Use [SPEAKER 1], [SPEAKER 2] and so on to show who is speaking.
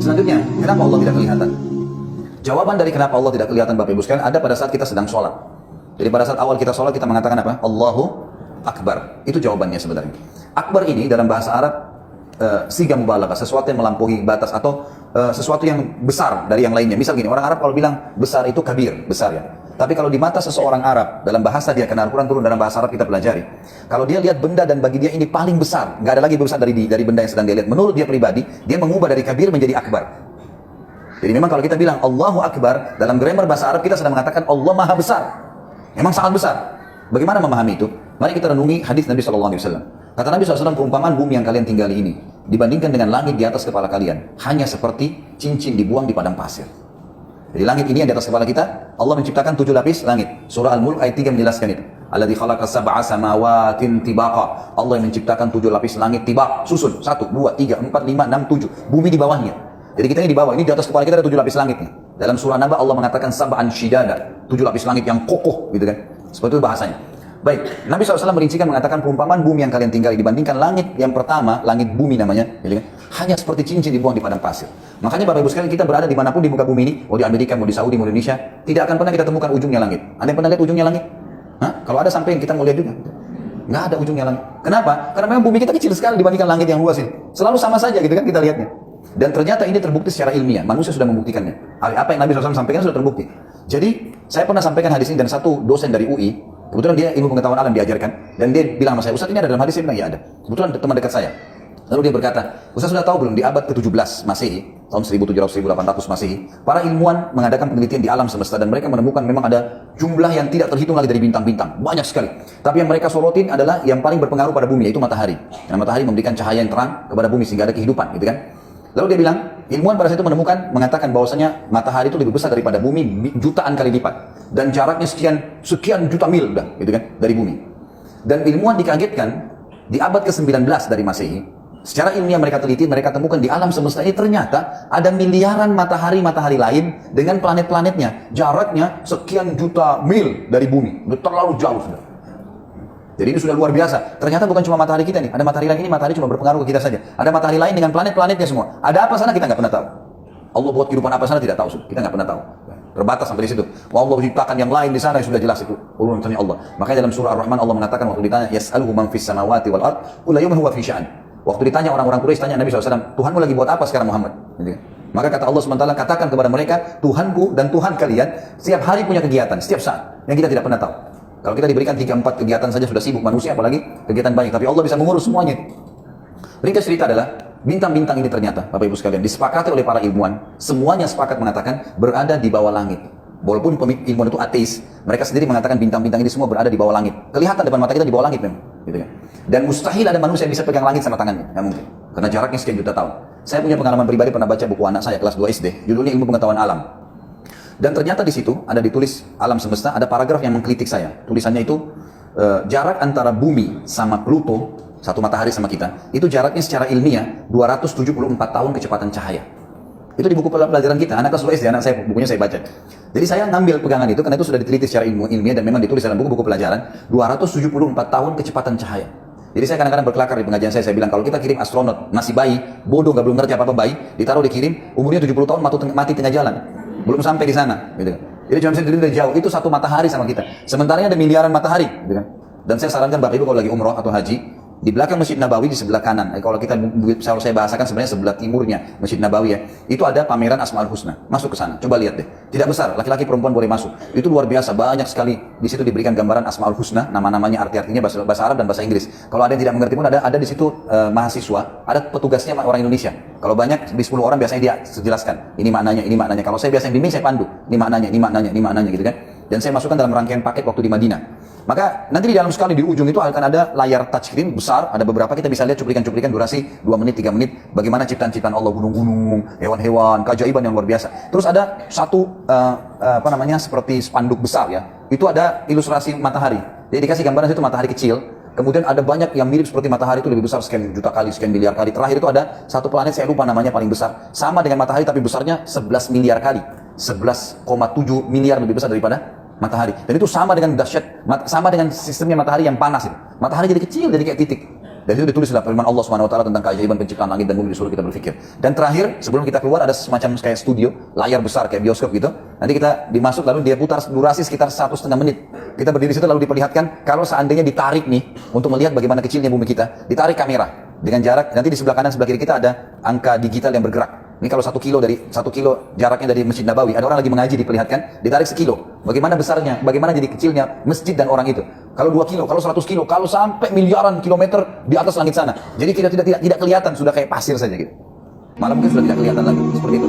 [SPEAKER 1] Selanjutnya, kenapa Allah tidak kelihatan? Jawaban dari kenapa Allah tidak kelihatan Bapak Ibu sekalian ada pada saat kita sedang sholat. Jadi pada saat awal kita sholat kita mengatakan apa? Allahu Akbar. Itu jawabannya sebenarnya. Akbar ini dalam bahasa Arab siga mubalaghah, sesuatu yang melampaui batas atau sesuatu yang besar dari yang lainnya. Misal gini, orang Arab kalau bilang besar itu kabir, besar ya. Tapi kalau di mata seseorang Arab, dalam bahasa dia, karena Al-Quran turun dalam bahasa Arab kita pelajari. Kalau dia lihat benda dan bagi dia ini paling besar, nggak ada lagi besar dari benda yang sedang dia lihat. Menurut dia pribadi, dia mengubah dari kabir menjadi akbar. Jadi memang kalau kita bilang Allahu Akbar, dalam grammar bahasa Arab kita sedang mengatakan Allah Maha Besar. Memang sangat besar. Bagaimana memahami itu? Mari kita renungi hadis Nabi SAW. Kata Nabi SAW, perumpamaan bumi yang kalian tinggali ini dibandingkan dengan langit di atas kepala kalian hanya seperti cincin dibuang di padang pasir. Jadi langit ini yang di atas kepala kita, Allah menciptakan 7 lapis langit. Surah Al-Mulk ayat 3 menjelaskan itu. Alladzi khalaqa sab'a samawatin tibaqa. Allah yang menciptakan 7 lapis langit tibaq, susun 1 2 3 4 5 6 7. Bumi di bawahnya. Jadi kita ini di bawah, ini di atas kepala kita ada 7 lapis langit nih. Dalam surah Naba Allah mengatakan sab'an shidada, 7 lapis langit yang kokoh gitu kan. Seperti itu bahasanya. Baik, Nabi SAW merincikan mengatakan perumpamaan bumi yang kalian tinggali dibandingkan langit yang pertama, langit bumi namanya, gitu kan? Hanya seperti cincin dibuang di padang pasir. Makanya Bapak Ibu sekalian, kita berada dimanapun di muka bumi ini, mau di Amerika, mau di Saudi, mau di Indonesia, tidak akan pernah kita temukan ujungnya langit. Ada yang pernah lihat ujungnya langit? Hah? Kalau ada sampai yang kita mau lihat juga. Nggak ada ujungnya langit. Kenapa? Karena memang bumi kita kecil sekali dibandingkan langit yang luas ini. Selalu sama saja gitu kan kita lihatnya. Dan ternyata ini terbukti secara ilmiah. Manusia sudah membuktikannya. Apa yang Nabi SAW sampaikan sudah terbukti. Jadi, saya pernah sampaikan hadis ini dan satu dosen dari UI, kebetulan dia ilmu pengetahuan alam diajarkan, dan dia bilang sama saya, Ustaz ini ada dalam hadis? Saya bilang, ya ada. Kebetulan teman dekat saya. Lalu dia berkata, Ustaz sudah tahu belum di abad ke-17 Masehi, tahun 1700-1800 Masehi, para ilmuwan mengadakan penelitian di alam semesta dan mereka menemukan memang ada jumlah yang tidak terhitung lagi dari bintang-bintang, banyak sekali. Tapi yang mereka sorotin adalah yang paling berpengaruh pada bumi, yaitu matahari. Karena matahari memberikan cahaya yang terang kepada bumi sehingga ada kehidupan, gitu kan? Lalu dia bilang, ilmuwan pada saat itu mengatakan bahwasanya matahari itu lebih besar daripada bumi jutaan kali lipat dan jaraknya sekian juta mil udah, gitu kan, dari bumi. Dan ilmuwan dikagetkan di abad ke-19 dari Masehi, secara ilmiah mereka teliti, mereka temukan di alam semesta ini ternyata ada miliaran matahari lain dengan planet-planetnya, jaraknya sekian juta mil dari bumi, udah terlalu jauh sudah. Jadi ini sudah luar biasa. Ternyata bukan cuma matahari kita nih. Ada matahari lain, ini matahari cuma berpengaruh ke kita saja. Ada matahari lain dengan planet-planetnya semua. Ada apa sana kita nggak pernah tahu. Allah buat kehidupan apa sana tidak tahu. Kita nggak pernah tahu. Terbatas sampai di situ. Allah menciptakan yang lain di sana yang sudah jelas itu urusannya Allah. Makanya dalam surah Ar-Rahman Allah mengatakan waktu ditanya yas'aluhu man fis samawati wal ard kullu yawmin huwa fi sya'an. Waktu ditanya orang-orang Quraisy tanya Nabi SAW, Tuhanmu lagi buat apa sekarang Muhammad? Gitu. Maka kata Allah SWT, katakan kepada mereka, Tuhanku dan Tuhan kalian setiap hari punya kegiatan, setiap saat yang kita tidak pernah tahu. Kalau kita diberikan 3-4 kegiatan saja sudah sibuk manusia, apalagi kegiatan banyak. Tapi Allah bisa mengurus semuanya. Ringkas cerita adalah, bintang-bintang ini ternyata, Bapak Ibu sekalian, disepakati oleh para ilmuwan, semuanya sepakat mengatakan berada di bawah langit. Walaupun ilmuwan itu ateis, mereka sendiri mengatakan bintang-bintang ini semua berada di bawah langit. Kelihatan depan mata kita di bawah langit memang. Gitu kan? Dan mustahil ada manusia yang bisa pegang langit sama tangannya. Nggak mungkin. Karena jaraknya sekian juta tahun. Saya punya pengalaman pribadi, pernah baca buku anak saya kelas 2 SD, judulnya Ilmu Pengetahuan Alam. Dan ternyata di situ ada ditulis alam semesta, ada paragraf yang mengkritik saya. Tulisannya itu jarak antara bumi sama Pluto, satu matahari sama kita, itu jaraknya secara ilmiah 274 tahun kecepatan cahaya. Itu di buku pelajaran kita, anak kelas 2 SD, anak saya, bukunya saya baca. Jadi saya ngambil pegangan itu karena itu sudah diteliti secara ilmiah dan memang ditulis dalam buku-buku pelajaran 274 tahun kecepatan cahaya. Jadi saya kadang-kadang berkelakar di pengajian saya bilang kalau kita kirim astronot, masih bayi, bodoh gak belum ngerti apa-apa bayi, ditaruh dikirim, umurnya 70 tahun mati tengah jalan. Belum sampai di sana, gitu kan. Jadi cuma bisa dilihat dari jauh, itu satu matahari sama kita. Sementara ada miliaran matahari, gitu kan. Dan saya sarankan Bapak Ibu kalau lagi umroh atau haji, di belakang Masjid Nabawi di sebelah kanan. Kalau saya bahasakan sebenarnya sebelah timurnya Masjid Nabawi ya, itu ada pameran Asmaul Husna. Masuk ke sana, coba lihat deh. Tidak besar, laki-laki perempuan boleh masuk. Itu luar biasa, banyak sekali di situ diberikan gambaran Asmaul Husna, nama-namanya arti-artinya bahasa Arab dan bahasa Inggris. Kalau ada yang tidak mengerti pun ada di situ mahasiswa, ada petugasnya orang Indonesia. Kalau banyak di 10 orang biasanya dia jelaskan, ini maknanya, ini maknanya. Kalau saya biasanya bimbing saya pandu, ini maknanya, ini maknanya, ini maknanya gitu kan. Dan saya masukkan dalam rangkaian paket waktu di Madinah. Maka nanti di dalam sekali di ujung itu akan ada layar touchscreen besar, ada beberapa kita bisa lihat cuplikan-cuplikan durasi 2 menit, 3 menit, bagaimana ciptaan-ciptaan Allah, gunung-gunung, hewan-hewan, keajaiban yang luar biasa. Terus ada satu seperti spanduk besar ya. Itu ada ilustrasi matahari. Jadi dikasih gambaran situ matahari kecil. Kemudian ada banyak yang mirip seperti matahari itu lebih besar sekian juta kali, sekian miliar kali. Terakhir itu ada satu planet saya lupa namanya paling besar, sama dengan matahari tapi besarnya 11 miliar kali. 11,7 miliar lebih besar daripada matahari. Dan itu sama dengan dahsyat, sama dengan sistemnya matahari yang panas itu. Matahari jadi kecil, jadi kayak titik. Dan itu ditulis dalam firman Allah SWT tentang keajaiban penciptaan langit dan bumi, disuruh kita berpikir. Dan terakhir, sebelum kita keluar ada semacam kayak studio, layar besar kayak bioskop gitu. Nanti kita dimasuk lalu dia putar durasi sekitar 1,5 menit. Kita berdiri situ lalu diperlihatkan kalau seandainya ditarik nih untuk melihat bagaimana kecilnya bumi kita, ditarik kamera dengan jarak, nanti di sebelah kanan sebelah kiri kita ada angka digital yang bergerak. Ini kalau 1 kilo jaraknya dari Masjid Nabawi, ada orang lagi mengaji diperlihatkan, ditarik sekilo. Bagaimana besarnya, bagaimana jadi kecilnya masjid dan orang itu. Kalau 2 kilo, kalau 100 kilo, kalau sampai miliaran kilometer di atas langit sana. Jadi kita tidak kelihatan, sudah kayak pasir saja gitu. Malah mungkin sudah tidak kelihatan lagi, seperti itu.